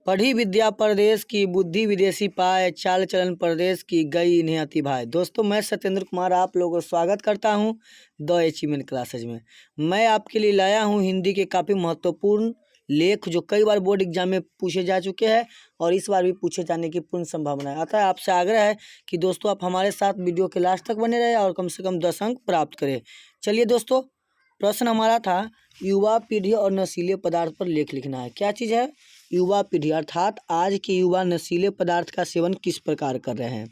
पढ़ी विद्या परदेश की, बुद्धि विदेशी पाए, चाल चलन परदेश की, गई इन्हें अति भाए। दोस्तों, मैं सत्येंद्र कुमार आप लोगों को स्वागत करता हूं द अचीवमेंट क्लासेज में। मैं आपके लिए लाया हूं हिंदी के काफ़ी महत्वपूर्ण लेख जो कई बार बोर्ड एग्जाम में पूछे जा चुके हैं और इस बार भी पूछे जाने की पूर्ण संभावना है। अतः आपसे आग्रह है कि दोस्तों आप हमारे साथ वीडियो के लास्ट तक बने रहे और कम से कम 10 अंक प्राप्त करें। चलिए दोस्तों, प्रश्न हमारा था युवा पीढ़ी और नशीले पदार्थ पर लेख लिखना है। क्या चीज़ है? युवा पीढ़ी, अर्थात आज के युवा नशीले पदार्थ का सेवन किस प्रकार कर रहे हैं।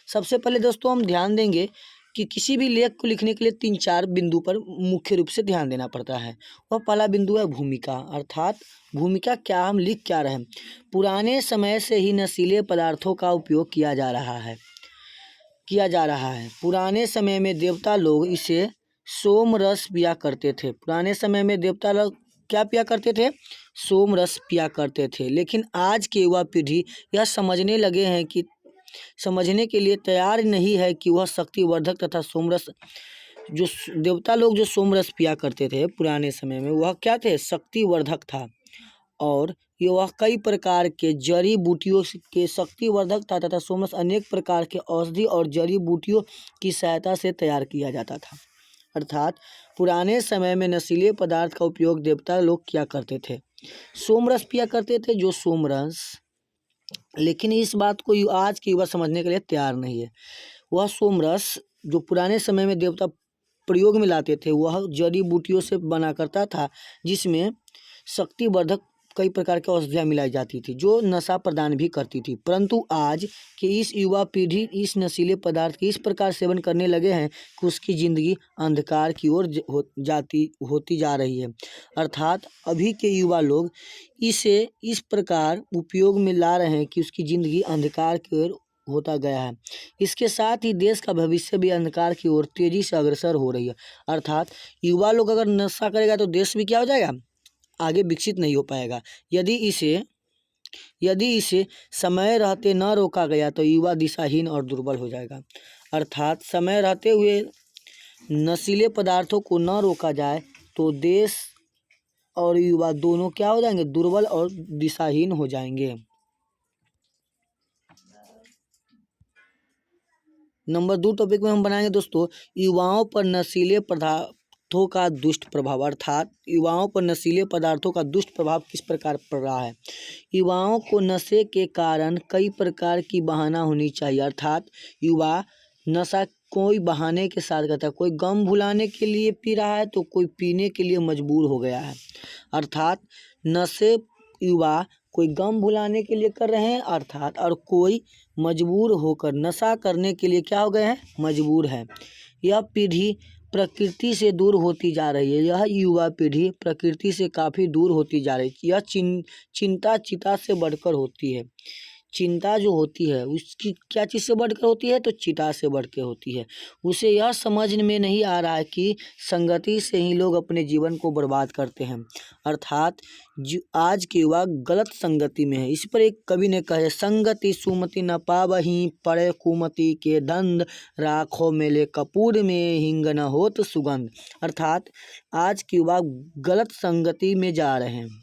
सबसे पहले दोस्तों हम ध्यान देंगे कि किसी भी लेख को लिखने के लिए 3-4 बिंदु पर मुख्य रूप से ध्यान देना पड़ता है। वह पहला बिंदु है भूमिका, अर्थात भूमिका क्या हम लिख क्या रहे हैं। पुराने समय से ही नशीले पदार्थों का उपयोग किया जा रहा है। पुराने समय में देवता लोग इसे सोम रस पिया करते थे। पुराने समय में देवता लोग क्या पिया करते थे? सोम रस पिया करते थे। लेकिन आज की युवा पीढ़ी यह समझने के लिए तैयार नहीं है कि वह शक्तिवर्धक तथा सोमरस, जो देवता लोग जो सोमरस पिया करते थे पुराने समय में, वह क्या थे? शक्तिवर्धक था। और वह कई प्रकार के जड़ी बूटियों के शक्तिवर्धक था तथा सोमरस अनेक प्रकार के औषधि और जड़ी बूटियों की सहायता से तैयार किया जाता था। अर्थात पुराने समय में नशीले पदार्थ का उपयोग देवता लोग किया करते थे, सोमरस पिया करते थे, जो सोमरस। लेकिन इस बात को आज की युवा समझने के लिए तैयार नहीं है। वह सोमरस जो पुराने समय में देवता प्रयोग में लाते थे वह जड़ी बूटियों से बना करता था, जिसमें शक्तिवर्धक कई प्रकार की औषधियाँ मिलाई जाती थी जो नशा प्रदान भी करती थी। परंतु आज की इस युवा पीढ़ी इस नशीले पदार्थ के इस प्रकार सेवन करने लगे हैं कि उसकी ज़िंदगी अंधकार की ओर होती जा रही है। अर्थात अभी के युवा लोग इसे इस प्रकार उपयोग में ला रहे हैं कि उसकी ज़िंदगी अंधकार की ओर होता गया है। इसके साथ ही देश का भविष्य भी अंधकार की ओर तेजी से अग्रसर हो रही है। अर्थात युवा लोग अगर नशा करेगा तो देश भी क्या हो जाएगा? आगे विकसित नहीं हो पाएगा। यदि इसे समय रहते न रोका गया तो युवा दिशाहीन और दुर्बल हो जाएगा। अर्थात समय रहते हुए नशीले पदार्थों को न रोका जाए तो देश और युवा दोनों क्या हो जाएंगे? दुर्बल और दिशाहीन हो जाएंगे। नंबर 2 टॉपिक में हम बनाएंगे दोस्तों युवाओं पर नशीले पदार्थों का दुष्ट प्रभाव, अर्थात युवाओं पर नशीले पदार्थों का दुष्ट प्रभाव किस प्रकार पड़ रहा है। युवाओं को नशे के कारण कई प्रकार की बहाना होनी चाहिए। अर्थात युवा नशा कोई बहाने के साथ करता है। कोई गम भुलाने के लिए पी रहा है तो कोई पीने के लिए मजबूर हो गया है। अर्थात नशे युवा कोई गम भुलाने के लिए कर रहे हैं अर्थात, और कोई मजबूर होकर नशा करने के लिए क्या हो गए हैं? मजबूर है। यह पीढ़ी प्रकृति से दूर होती जा रही है। यह युवा पीढ़ी प्रकृति से काफ़ी दूर होती जा रही है। यह चिंता चिता से बढ़कर होती है। चिंता जो होती है उसकी क्या चीज़ से बढ़कर होती है? तो चिता से बढ़कर होती है। उसे यह समझ में नहीं आ रहा है कि संगति से ही लोग अपने जीवन को बर्बाद करते हैं। अर्थात आज के युवा गलत संगति में है। इस पर एक कवि ने कहा, संगति सुमति न पावहीं, पड़े कुमति के दंड, राखो मेले कपूर में हिंग न होत सुगंध। अर्थात आज के युवा गलत संगति में जा रहे हैं।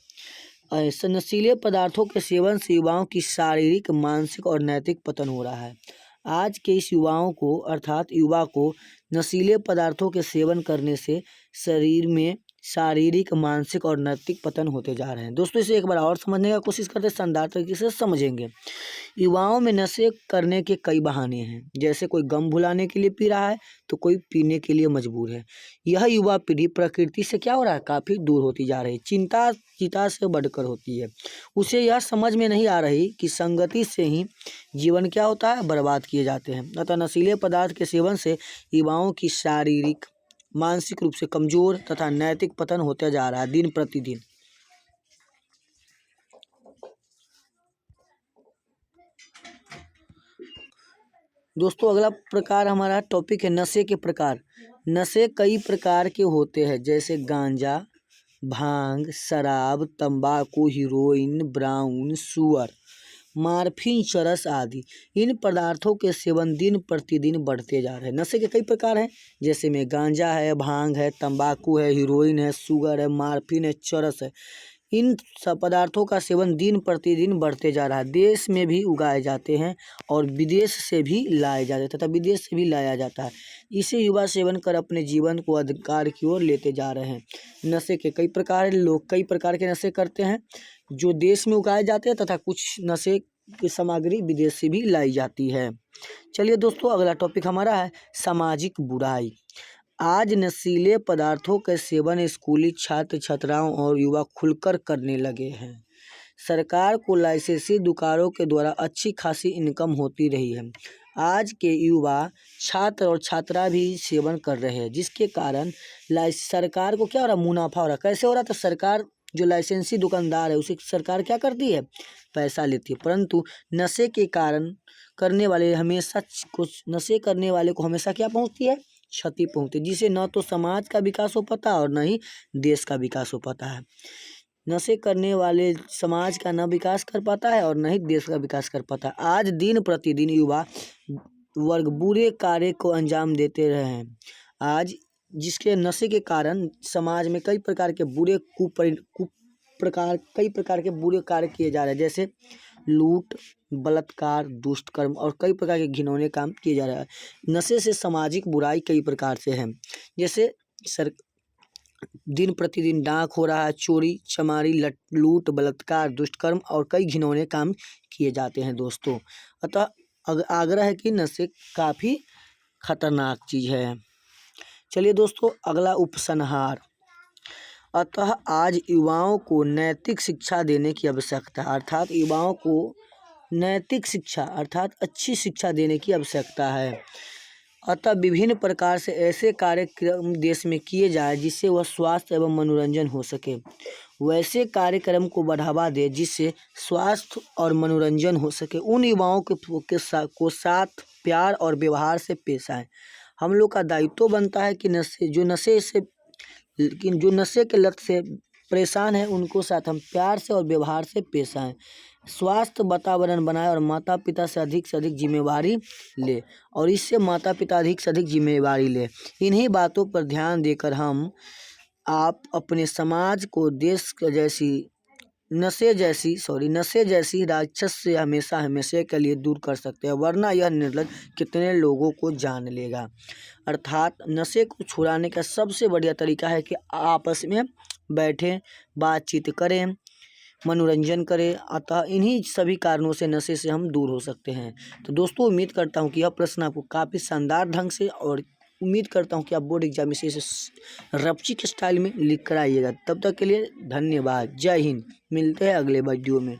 ऐसे नशीले पदार्थों के सेवन से युवाओं की शारीरिक, मानसिक और नैतिक पतन हो रहा है। आज के इस युवाओं को अर्थात युवा को नशीले पदार्थों के सेवन करने से शरीर में शारीरिक, मानसिक और नैतिक पतन होते जा रहे हैं। दोस्तों, इसे एक बार और समझने का कोशिश करते हैं, शानदार तरीके से समझेंगे। युवाओं में नशे करने के कई बहाने हैं। जैसे कोई गम भुलाने के लिए पी रहा है तो कोई पीने के लिए मजबूर है। यह युवा पीढ़ी प्रकृति से क्या हो रहा है? काफ़ी दूर होती जा रही है। चिंता चिता से बढ़कर होती है। उसे यह समझ में नहीं आ रही कि संगति से ही जीवन क्या होता है? बर्बाद किए जाते हैं। अतः नशीले पदार्थ के सेवन से युवाओं की शारीरिक, मानसिक रूप से कमजोर तथा नैतिक पतन होता जा रहा है दिन प्रतिदिन। दोस्तों, अगला प्रकार हमारा टॉपिक है नशे के प्रकार। नशे कई प्रकार के होते हैं, जैसे गांजा, भांग, शराब, तंबाकू, हीरोइन, ब्राउन सुअर, मार्फिन, चरस आदि। इन पदार्थों के सेवन दिन प्रतिदिन बढ़ते जा रहे हैं। नशे के कई प्रकार हैं, जैसे में गांजा है, भांग है, तंबाकू है, हीरोइन है, शुगर है, मार्फिन है, चरस है। इन सब पदार्थों का सेवन दिन प्रतिदिन बढ़ते जा रहा है। देश में भी उगाए जाते हैं और विदेश से भी लाए जाते हैं तथा विदेश से भी लाया जाता है। इसे युवा सेवन कर अपने जीवन को अंधकार की ओर लेते जा रहे हैं। नशे के कई प्रकार हैं, लोग कई प्रकार के नशे करते हैं जो देश में उगाए जाते हैं तथा कुछ नशे की सामग्री विदेश से भी लाई जाती है। चलिए दोस्तों, अगला टॉपिक हमारा है सामाजिक बुराई। आज नशीले पदार्थों के सेवन स्कूली छात्र छात्राओं और युवा खुलकर करने लगे हैं। सरकार को लाइसेंसी दुकानों के द्वारा अच्छी खासी इनकम होती रही है। आज के युवा छात्र और छात्रा भी सेवन कर रहे हैं, जिसके कारण सरकार को क्या हो रहा है, मुनाफा हो रहा है। कैसे हो रहा है, तो सरकार जो लाइसेंसी दुकानदार है उसे सरकार क्या करती है, पैसा लेती है। परंतु नशे के कारण करने वाले हमेशा कुछ नशे करने वाले को हमेशा क्या पहुंचती है, क्षति पहुंचती है, जिससे न तो समाज का विकास हो पाता और न ही देश का विकास हो पाता है। नशे करने वाले समाज का न विकास कर पाता है और न ही देश का विकास कर पाता है। आज दिन प्रतिदिन युवा वर्ग बुरे कार्य को अंजाम देते रहे हैं। आज जिसके नशे के कारण समाज में कई प्रकार के बुरे कार्य किए जा रहे हैं, जैसे लूट, बलात्कार, दुष्कर्म और कई प्रकार के घिनौने काम किए जा रहे हैं। नशे से सामाजिक बुराई कई प्रकार से है, जैसे दिन प्रतिदिन डाक हो रहा है, चोरी चमारी, लूट, बलात्कार, दुष्कर्म और कई घिनौने काम किए जाते हैं दोस्तों। अतः आग्रह है कि नशे काफ़ी खतरनाक चीज़ है। चलिए दोस्तों, अगला उपसंहार। अतः आज युवाओं को नैतिक शिक्षा देने की आवश्यकता है, अर्थात युवाओं को नैतिक शिक्षा अर्थात अच्छी शिक्षा देने की आवश्यकता है। अतः विभिन्न प्रकार से ऐसे कार्यक्रम देश में किए जाए जिससे वह स्वास्थ्य एवं मनोरंजन हो सके। वैसे कार्यक्रम को बढ़ावा दे जिससे स्वास्थ्य और मनोरंजन हो सके। उन युवाओं को साथ प्यार और व्यवहार से पेश आए। हम लोग का दायित्व बनता है कि जो नशे के लत से परेशान है उनको साथ हम प्यार से और व्यवहार से पेश आएँ। स्वास्थ्य वातावरण बनाए और माता पिता से अधिक जिम्मेवारी ले, और इससे माता पिता अधिक से अधिक जिम्मेवारी ले। इन्हीं बातों पर ध्यान देकर आप अपने समाज को देश नशे जैसी राक्षस से हमेशा के लिए दूर कर सकते हैं, वरना यह निर्लज कितने लोगों को जान लेगा। अर्थात नशे को छुड़ाने का सबसे बढ़िया तरीका है कि आपस में बैठें, बातचीत करें, मनोरंजन करें। अतः इन्हीं सभी कारणों से नशे से हम दूर हो सकते हैं। तो दोस्तों, उम्मीद करता हूँ कि यह प्रश्न आपको काफ़ी शानदार ढंग से, और उम्मीद करता हूँ कि आप बोर्ड एग्जाम में इसे रपचिक स्टाइल में लिख कर आइएगा। तब तक के लिए धन्यवाद। जय हिंद। मिलते हैं अगले वीडियो में।